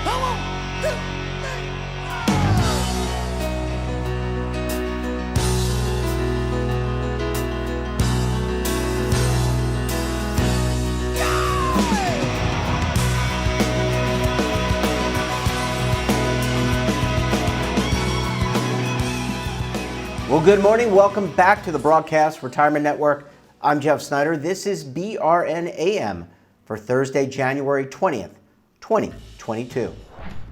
Come on, 2, 3. Well, good morning. Welcome back to the Broadcast Retirement Network. I'm Jeff Snyder. This is BRN AM for Thursday, January 20th, 2022.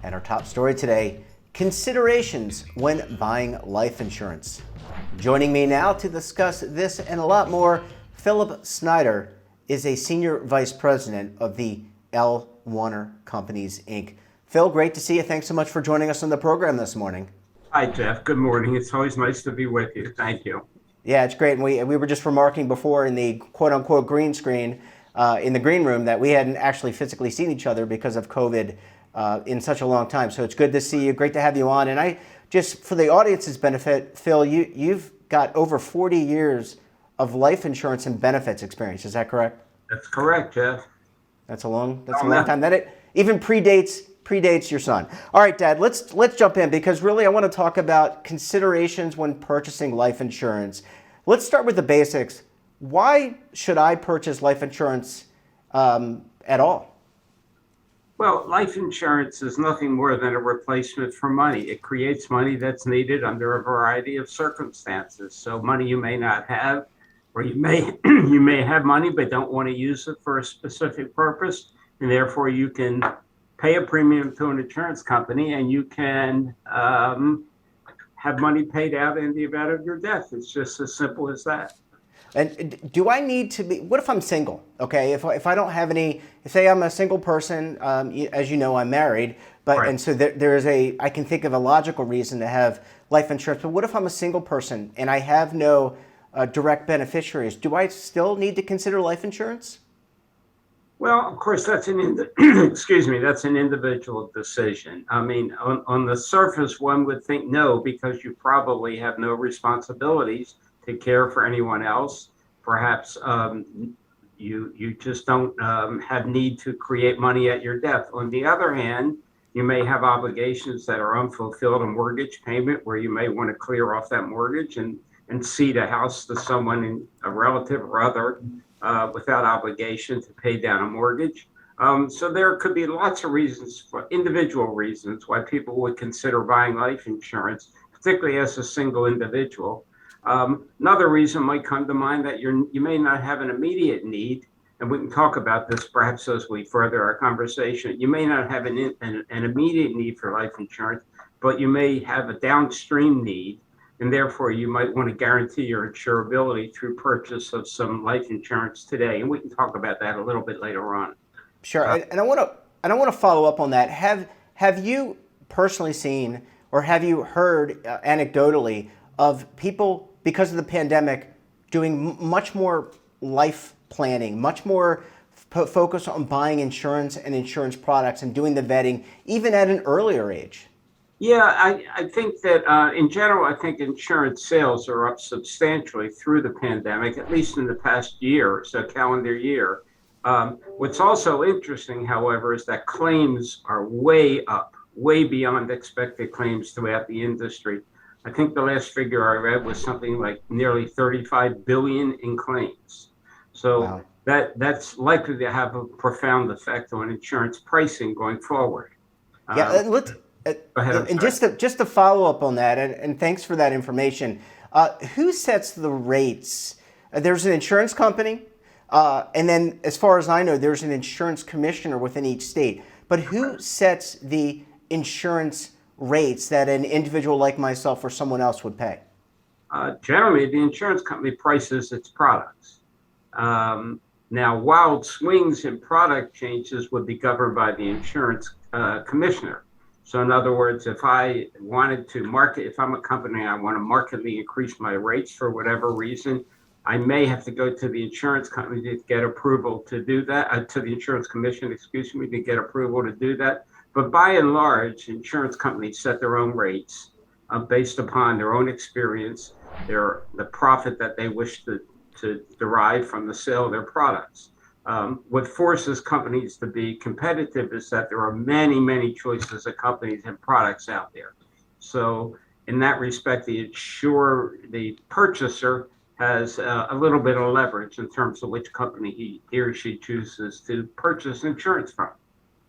And our top story today, considerations when buying life insurance. Joining me now to discuss this and a lot more, Philip Snyder is a Senior Vice President of the L. Warner Companies, Inc. Phil, great to see you. Thanks so much for joining us on the program this morning. Hi, Jeff. Good morning. It's always nice to be with you. Thank you. Yeah, it's great. And we were just remarking before in the quote-unquote green screen in the green room that we hadn't actually physically seen each other because of COVID in such a long time. So it's good to see you. Great to have you on. And I just, for the audience's benefit, Phil, you've got over 40 years of life insurance and benefits experience. Is that correct? That's correct, Jeff. That's a long time. That it even predates your son. All right, Dad, let's jump in because really I want to talk about considerations when purchasing life insurance. Let's start with the basics. Why should I purchase life insurance at all? Well, life insurance is nothing more than a replacement for money. It creates money that's needed under a variety of circumstances. So money you may not have, or you may you may have money but don't want to use it for a specific purpose, and therefore you can pay a premium to an insurance company and you can have money paid out in the event of your death. It's just as simple as that. And do I need to be, what if I'm single? Okay, if I don't have any, say I'm a single person, as you know, I'm married, but Right. And so I can think of a logical reason to have life insurance, but what if I'm a single person and I have no direct beneficiaries? Do I still need to consider life insurance? Well, of course, that's that's an individual decision. I mean, on the surface, one would think no, because you probably have no responsibilities to care for anyone else. Perhaps you just don't have need to create money at your death. On the other hand, you may have obligations that are unfulfilled, a mortgage payment where you may want to clear off that mortgage and cede a house to someone, a relative or other, without obligation to pay down a mortgage. So there could be lots of reasons, for individual reasons, why people would consider buying life insurance, particularly as a single individual. Another reason might come to mind that you may not have an immediate need, and we can talk about this perhaps as we further our conversation. You may not have an immediate need for life insurance, but you may have a downstream need, and therefore you might want to guarantee your insurability through purchase of some life insurance today. And we can talk about that a little bit later on. Sure, and I want to follow up on that. Have you personally seen or have you heard anecdotally of people, because of the pandemic, doing much more life planning, much more focus on buying insurance and insurance products and doing the vetting, even at an earlier age? Yeah, I think that in general, I think insurance sales are up substantially through the pandemic, at least in the past year, so calendar year. What's also interesting, however, is that claims are way up, way beyond expected claims throughout the industry. I think the last figure I read was something like nearly 35 billion in claims. So wow. That's likely to have a profound effect on insurance pricing going forward. Yeah, let's. And just to follow up on that, and thanks for that information, who sets the rates? There's an insurance company, and then as far as I know, there's an insurance commissioner within each state. But who sets the insurance rates that an individual like myself or someone else would pay? Generally, the insurance company prices its products. Now, wild swings in product changes would be governed by the insurance commissioner. So in other words, if I wanted to market, if I'm a company, I want to markedly increase my rates for whatever reason, I may have to go to the insurance company to get approval to do that, to the insurance commission, to get approval to do that. But by and large, insurance companies set their own rates based upon their own experience, the profit that they wish to derive from the sale of their products. What forces companies to be competitive is that there are many, many choices of companies and products out there. So in that respect, the purchaser has a little bit of leverage in terms of which company he or she chooses to purchase insurance from.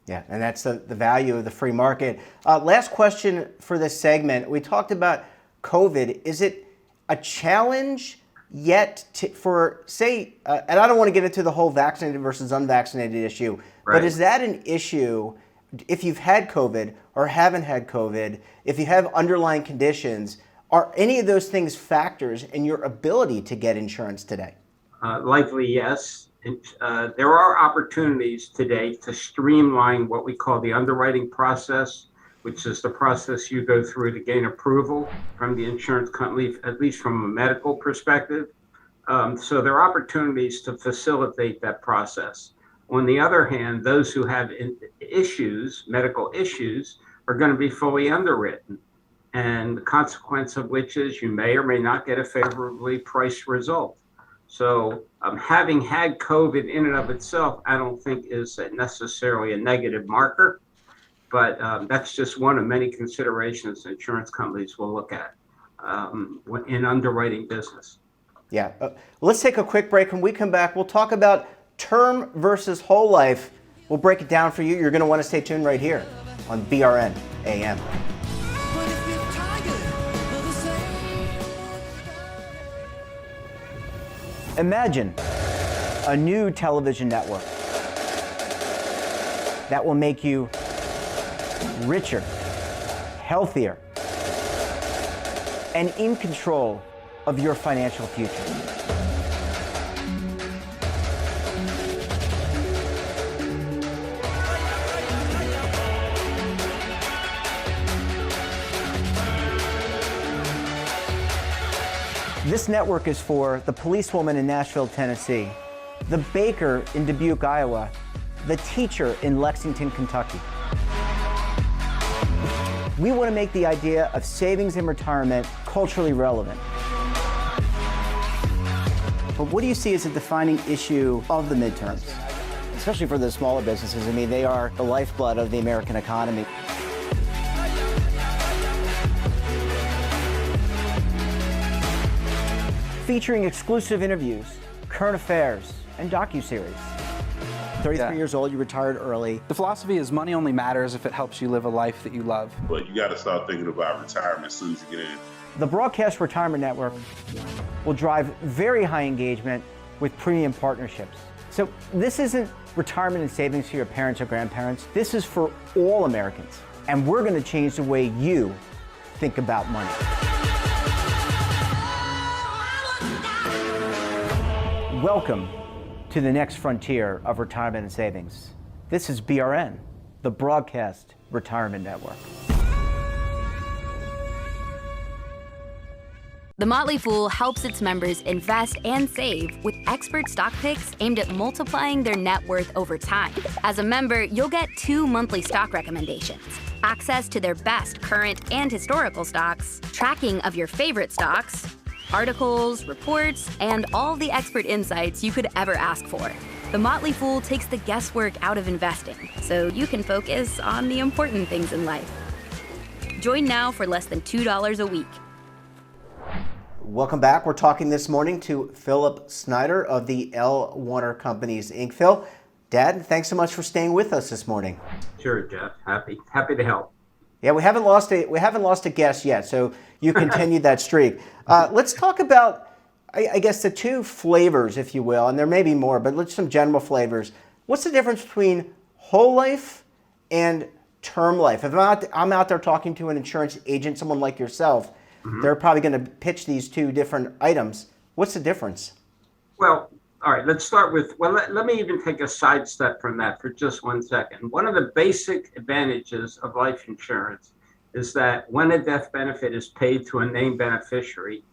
Yeah, and that's the value of the free market. Last question for this segment. We talked about COVID. Is it a challenge yet for, say, and I don't want to get into the whole vaccinated versus unvaccinated issue, Right. but is that an issue if you've had COVID or haven't had COVID, if you have underlying conditions, are any of those things factors in your ability to get insurance today? Likely, yes. There are opportunities today to streamline what we call the underwriting process, which is the process you go through to gain approval from the insurance company, at least from a medical perspective. So there are opportunities to facilitate that process. On the other hand, those who have medical issues, are going to be fully underwritten. And the consequence of which is you may or may not get a favorably priced result. So having had COVID in and of itself, I don't think is necessarily a negative marker, but that's just one of many considerations insurance companies will look at in underwriting business. Yeah. Let's take a quick break. When we come back, we'll talk about term versus whole life. We'll break it down for you. You're going to want to stay tuned right here on BRN AM. But if you're tired of the same Imagine a new television network that will make you richer, healthier, and in control of your financial future. This network is for the policewoman in Nashville, Tennessee, the baker in Dubuque, Iowa, the teacher in Lexington, Kentucky. We want to make the idea of savings and retirement culturally relevant. But what do you see as a defining issue of the midterms? Especially for the smaller businesses. I mean, they are the lifeblood of the American economy. Featuring exclusive interviews, current affairs, and docuseries. 33 years old, you retired early. The philosophy is money only matters if it helps you live a life that you love. But you got to start thinking about retirement as soon as you get in. The Broadcast Retirement Network will drive very high engagement with premium partnerships. So this isn't retirement and savings for your parents or grandparents. This is for all Americans. And we're going to change the way you think about money. Welcome to the next frontier of retirement and savings. This is BRN, the Broadcast Retirement Network. The Motley Fool helps its members invest and save with expert stock picks aimed at multiplying their net worth over time. As a member, you'll get 2 monthly stock recommendations, access to their best current and historical stocks, tracking of your favorite stocks, articles, reports, and all the expert insights you could ever ask for. The Motley Fool takes the guesswork out of investing, so you can focus on the important things in life. Join now for less than $2 a week. Welcome back. We're talking this morning to Philip Snyder of the L. Warner Companies, Inc. Phil, Dad, thanks so much for staying with us this morning. Sure, Jeff. Happy to help. Yeah, we haven't lost a guest yet, so you continued that streak. Let's talk about, I guess, the 2 flavors, if you will, and there may be more, but let's some general flavors. What's the difference between whole life and term life? If I'm out there talking to an insurance agent, someone like yourself, they're probably going to pitch these 2 different items. What's the difference? Well, all right, let's start with, let me even take a sidestep from that for just 1 second. One of the basic advantages of life insurance is that when a death benefit is paid to a named beneficiary,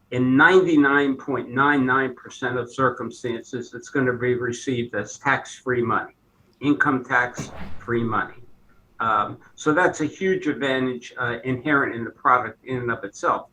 in 99.99% of circumstances, it's going to be received as tax-free money, income tax-free money. So that's a huge advantage inherent in the product in and of itself.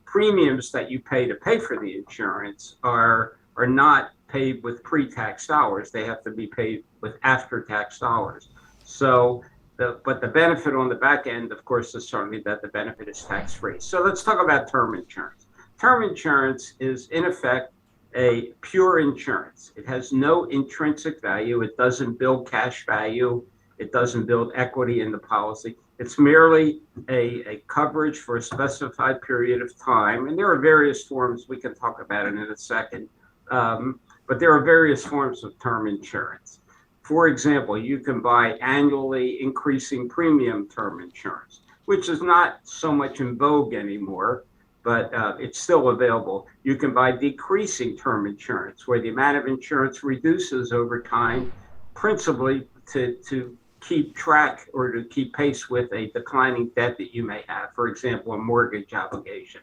Premiums that you pay to pay for the insurance are are not paid with pre-tax dollars. They have to be paid with after-tax dollars. So, but the benefit on the back end, of course, is certainly that the benefit is tax-free. So let's talk about term insurance. Term insurance is, in effect, a pure insurance. It has no intrinsic value. It doesn't build cash value. It doesn't build equity in the policy. It's merely a coverage for a specified period of time. And there are various forms. We can talk about it in a second. But there are various forms of term insurance. For example, you can buy annually increasing premium term insurance, which is not so much in vogue anymore, but it's still available. You can buy decreasing term insurance, where the amount of insurance reduces over time, principally to keep track or to keep pace with a declining debt that you may have, for example, a mortgage obligation.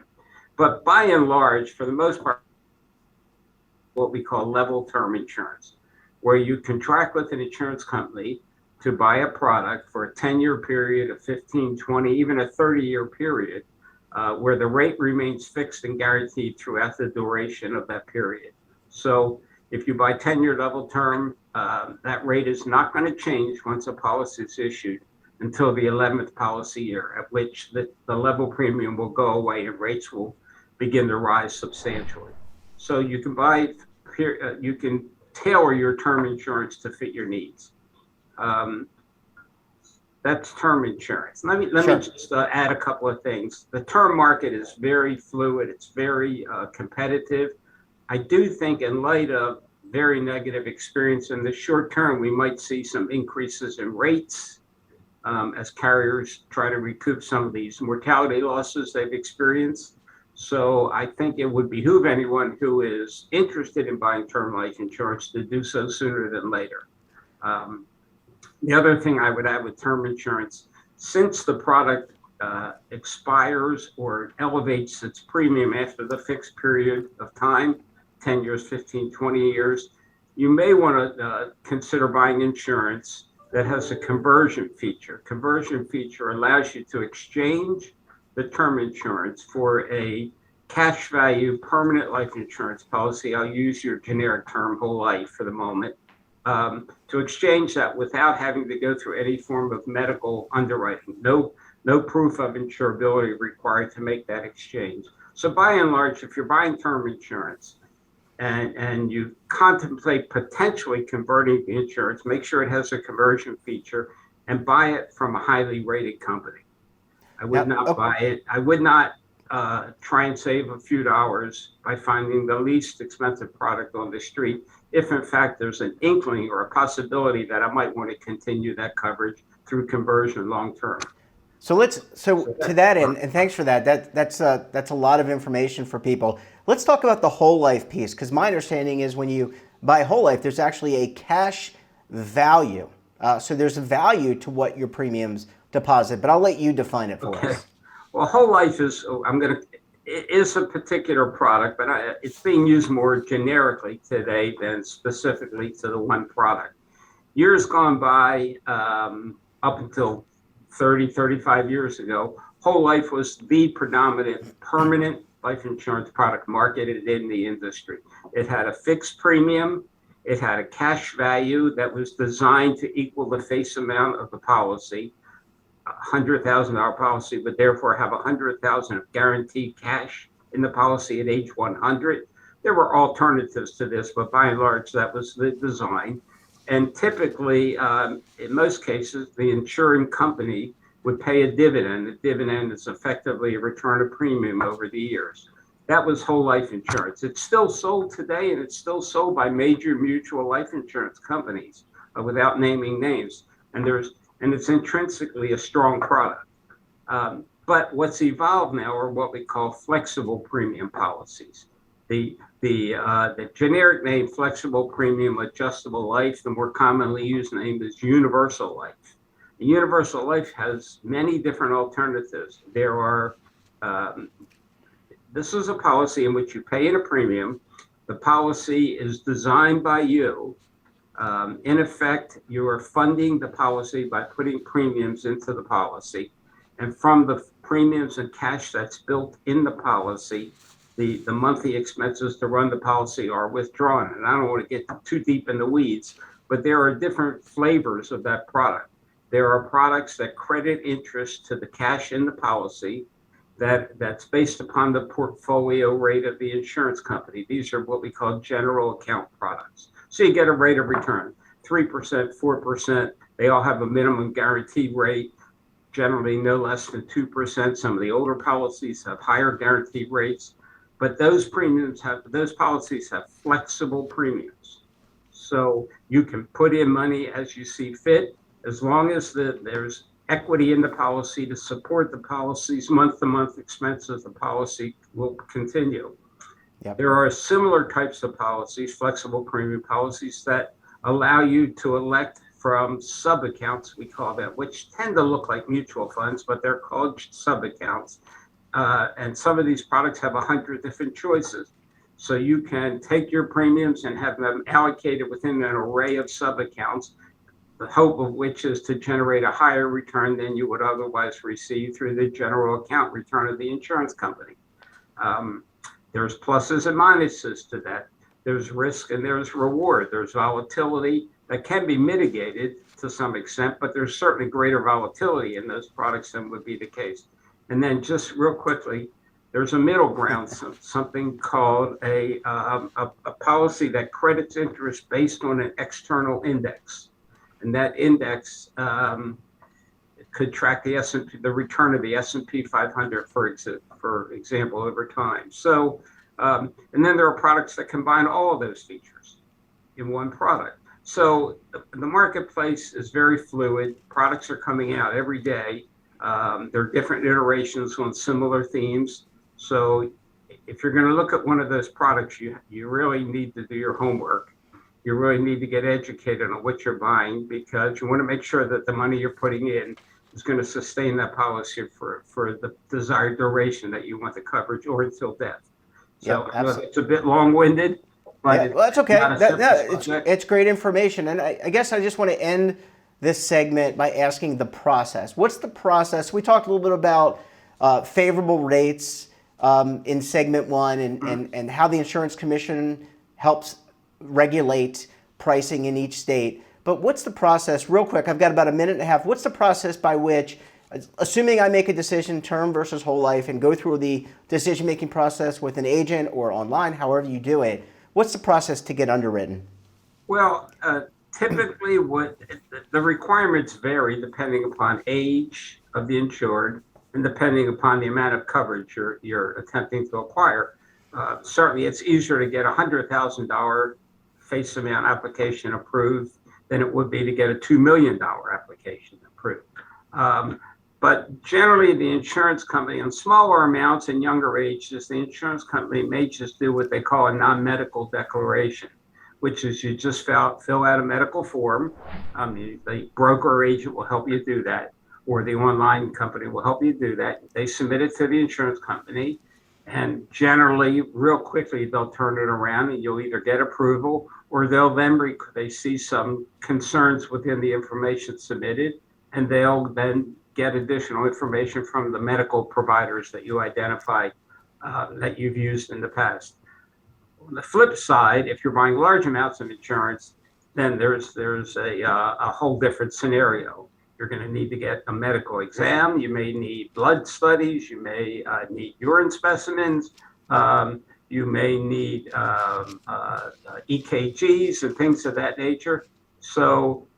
But by and large, for the most part, what we call level term insurance, where you contract with an insurance company to buy a product for a 10-year period, a 15, 20, even a 30-year period, where the rate remains fixed and guaranteed throughout the duration of that period. So if you buy 10-year level term, that rate is not going to change once a policy is issued until the 11th policy year, at which the level premium will go away and rates will begin to rise substantially. So you can tailor your term insurance to fit your needs. That's term insurance. Let me just add a couple of things. The term market is very fluid. It's very competitive. I do think, in light of very negative experience in the short term, we might see some increases in rates as carriers try to recoup some of these mortality losses they've experienced. So I think it would behoove anyone who is interested in buying term life insurance to do so sooner than later. The other thing I would add with term insurance, since the product expires or elevates its premium after the fixed period of time, 10 years, 15, 20 years, you may want to consider buying insurance that has a conversion feature. Conversion feature allows you to exchange the term insurance for a cash value permanent life insurance policy. I'll use your generic term whole life for the moment. To exchange that without having to go through any form of medical underwriting. No proof of insurability required to make that exchange. So by and large, if you're buying term insurance and you contemplate potentially converting the insurance, make sure it has a conversion feature and buy it from a highly rated company. I would not buy it. I would not try and save a few dollars by finding the least expensive product on the street, if in fact there's an inkling or a possibility that I might want to continue that coverage through conversion long term. So to that end, and thanks for that. That's a lot of information for people. Let's talk about the whole life piece, because my understanding is when you buy whole life, there's actually a cash value. So there's a value to what your premiums deposit, but I'll let you define it for us. Well, whole life is a particular product, but it's being used more generically today than specifically to the one product. Years gone by, up until 30, 35 years ago, whole life was the predominant permanent life insurance product marketed in the industry. It had a fixed premium. It had a cash value that was designed to equal the face amount of the policy. $100,000 policy would therefore have $100,000 of guaranteed cash in the policy at age 100. There were alternatives to this, but by and large, that was the design. And typically, in most cases, the insuring company would pay a dividend. A dividend is effectively a return of premium over the years. That was whole life insurance. It's still sold today, and it's still sold by major mutual life insurance companies without naming names. And it's intrinsically a strong product. But what's evolved now are what we call flexible premium policies. The generic name flexible premium adjustable life, the more commonly used name is universal life. And universal life has many different alternatives. This is a policy in which you pay in a premium. The policy is designed by you. In effect, you are funding the policy by putting premiums into the policy. And from the premiums and cash that's built in the policy, the monthly expenses to run the policy are withdrawn. And I don't want to get too deep in the weeds, but there are different flavors of that product. There are products that credit interest to the cash in the policy that's based upon the portfolio rate of the insurance company. These are what we call general account products. So you get a rate of return, 3%, 4%. They all have a minimum guaranteed rate, generally no less than 2%. Some of the older policies have higher guaranteed rates, but those policies have flexible premiums. So you can put in money as you see fit, as long as there's equity in the policy to support the policy's month-to-month expenses. The policy will continue. Yep. There are similar types of policies, flexible premium policies, that allow you to elect from sub-accounts, we call them, which tend to look like mutual funds, but they're called sub-accounts. And some of these products have 100 different choices. So you can take your premiums and have them allocated within an array of sub-accounts, the hope of which is to generate a higher return than you would otherwise receive through the general account return of the insurance company. There's pluses and minuses to that. There's risk and there's reward. There's volatility that can be mitigated to some extent, but there's certainly greater volatility in those products than would be the case. And then just real quickly, there's a middle ground, something called a policy that credits interest based on an external index. And that index could track the S&P, the return of the S&P 500, for example, over time. So, and then there are products that combine all of those features in one product. So the marketplace is very fluid. Products are coming out every day. There are different iterations on similar themes. So if you're going to look at one of those products, you really need to do your homework. You really need to get educated on what you're buying, because you want to make sure that the money you're putting in is going to sustain that policy for the desired duration that you want the coverage, or until death. So it's a bit long-winded, but well, that's okay. It's it's great information. And I guess I just want to end this segment by asking the process. What's the process? We talked a little bit about favorable rates in segment one, and how the Insurance Commission helps regulate pricing in each state. But what's the process, real quick, I've got about a minute and a half, what's the process by which, assuming I make a decision, term versus whole life, and go through the decision-making process with an agent or online, however you do it, what's the process to get underwritten? Well, typically the requirements vary depending upon age of the insured and depending upon the amount of coverage you're attempting to acquire. Certainly it's easier to get a $100,000 face amount application approved than it would be to get a $2 million application approved. But generally the insurance company, on smaller amounts and younger ages, the insurance company may just do what they call a non-medical declaration, which is you just fill out a medical form. The broker or agent will help you do that, or the online company will help you do that. They submit it to the insurance company, and generally, real quickly, they'll turn it around and you'll either get approval, or they see some concerns within the information submitted, and they'll then get additional information from the medical providers that you identify that you've used in the past. On the flip side, if you're buying large amounts of insurance, then there's a whole different scenario. You're going to need to get a medical exam. You may need blood studies. You may need urine specimens. You may need EKGs and things of that nature. So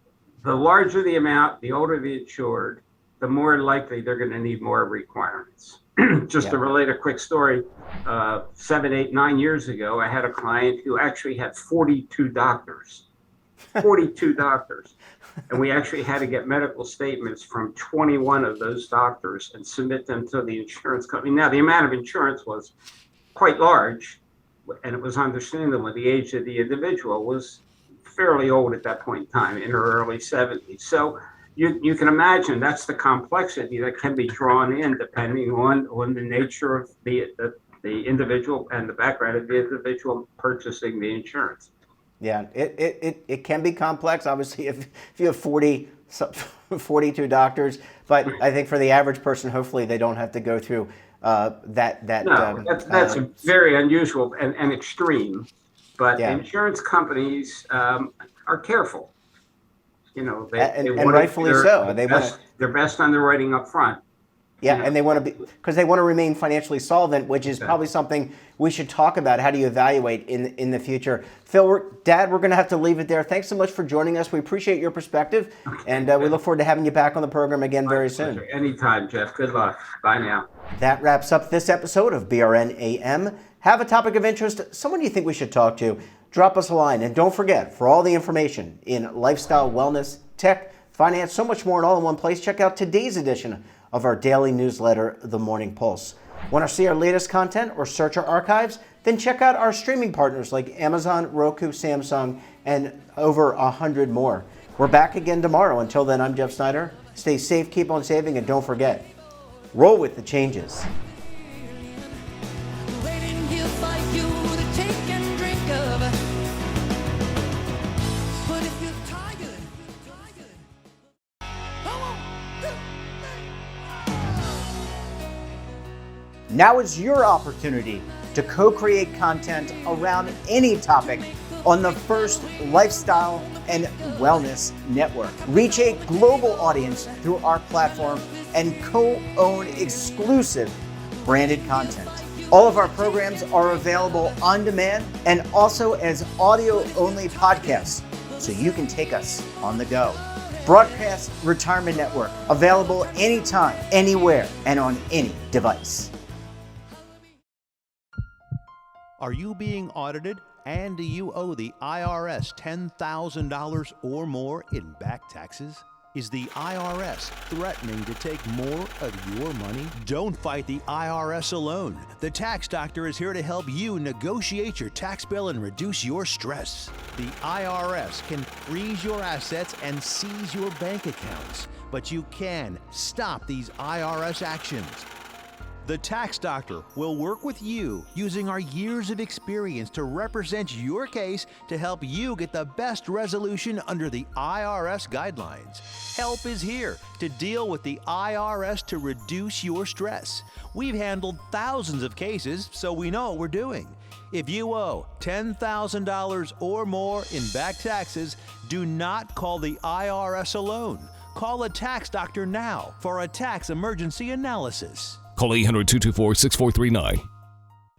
the larger the amount, the older the insured, the more likely they're going to need more requirements. Just to relate a quick story, 7, 8, 9 years ago, I had a client who actually had 42 doctors. 42 doctors. And we actually had to get medical statements from 21 of those doctors and submit them to the insurance company. Now, the amount of insurance was quite large, and it was understandable. The age of the individual was fairly old at that point in time, in her early 70s. So you can imagine that's the complexity that can be drawn in depending on the nature of the individual and the background of the individual purchasing the insurance. Yeah, it can be complex, obviously, if you have 42 doctors, but I think for the average person, hopefully they don't have to go through That's a very unusual and extreme. But Yeah. insurance companies are careful. They and want rightfully so. They want their best underwriting up front. Yeah, and they want to be, because they want to remain financially solvent, which is probably something we should talk about. How do you evaluate in the future? Phil, Dad, we're going to have to leave it there. Thanks so much for joining us. We appreciate your perspective, and we look forward to having you back on the program again very soon. Anytime, Jeff. Good luck. Bye now. That wraps up this episode of BRN AM. Have a topic of interest, someone you think we should talk to, drop us a line. And don't forget, for all the information in lifestyle, wellness, tech, finance, so much more, and all in one place, check out today's edition of our daily newsletter, The Morning Pulse. Want to see our latest content or search our archives? Then check out our streaming partners like Amazon, Roku, Samsung, and over 100 more. We're back again tomorrow. Until then, I'm Jeff Snyder. Stay safe, keep on saving, and don't forget, roll with the changes. Waiting here for you to take and drink of. But if you're tired, come on. Now is your opportunity to co-create content around any topic on the first lifestyle and wellness network. Reach a global audience through our platform and co-own exclusive branded content. All of our programs are available on demand and also as audio-only podcasts, so you can take us on the go. Broadcast Retirement Network, available anytime, anywhere, and on any device. Are you being audited and do you owe the IRS $10,000 or more in back taxes? Is the IRS threatening to take more of your money? Don't fight the IRS alone. The Tax Doctor is here to help you negotiate your tax bill and reduce your stress. The IRS can freeze your assets and seize your bank accounts, but you can stop these IRS actions. The Tax Doctor will work with you using our years of experience to represent your case to help you get the best resolution under the IRS guidelines. Help is here to deal with the IRS to reduce your stress. We've handled thousands of cases, so we know what we're doing. If you owe $10,000 or more in back taxes, do not call the IRS alone. Call a Tax Doctor now for a tax emergency analysis. Call 800-224-6439.